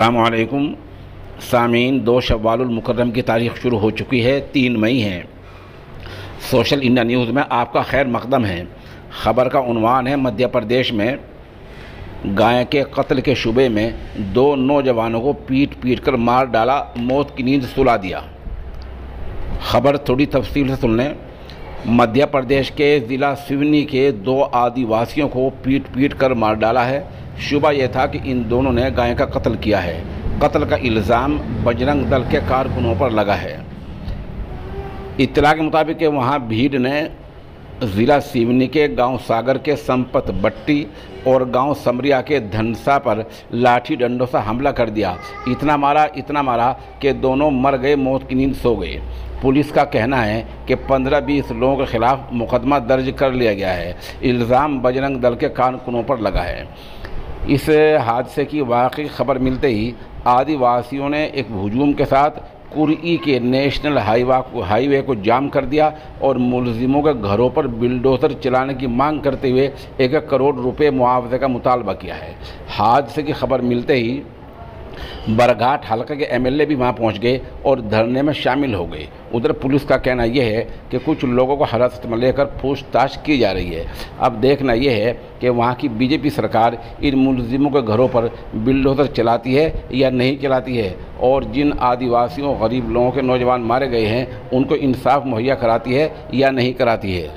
अस्सलामुअलैकुम सामीन। 2 शव्वालुल मुकर्रम की तारीख़ शुरू हो चुकी है, 3 मई है। सोशल इंडिया न्यूज़ में आपका खैर मकदम है। ख़बर का उन्वान है, मध्य प्रदेश में गाय के कत्ल के शुबे में 2 नौजवानों को पीट पीट कर मार डाला, मौत की नींद सुला दिया। ख़बर थोड़ी तफसील से सुन लें। मध्य प्रदेश के ज़िला सिवनी के 2 आदिवासियों को पीट पीट कर मार डाला है। शुबा यह था कि इन दोनों ने गाय का कत्ल किया है। कत्ल का इल्ज़ाम बजरंग दल के कारकुनों पर लगा है। इत्तला के मुताबिक वहां भीड़ ने ज़िला सिवनी के गांव सागर के संपत बट्टी और गांव समरिया के धनसा पर लाठी डंडों से हमला कर दिया। इतना मारा कि दोनों मर गए, मौत की नींद सो गए। पुलिस का कहना है कि 15-20 लोगों के खिलाफ मुकदमा दर्ज कर लिया गया है। इल्ज़ाम बजरंग दल के कारकुनों पर लगा है। इस हादसे की वाक़ई खबर मिलते ही आदिवासियों ने एक हुजूम के साथ कुर्ई के नेशनल हाईवे को जाम कर दिया और मुलजिमों के घरों पर बिल्डोज़र चलाने की मांग करते हुए 1 करोड़ रुपए मुआवजे का मुतालबा किया है। हादसे की खबर मिलते ही बरघाट हलके के एमएलए भी वहां पहुंच गए और धरने में शामिल हो गए। उधर पुलिस का कहना यह है कि कुछ लोगों को हिरासत में लेकर पूछताछ की जा रही है। अब देखना यह है कि वहां की बीजेपी सरकार इन मुलजिमों के घरों पर बिल्डोज़र चलाती है या नहीं चलाती है, और जिन आदिवासियों गरीब लोगों के नौजवान मारे गए हैं उनको इंसाफ मुहैया कराती है या नहीं कराती है।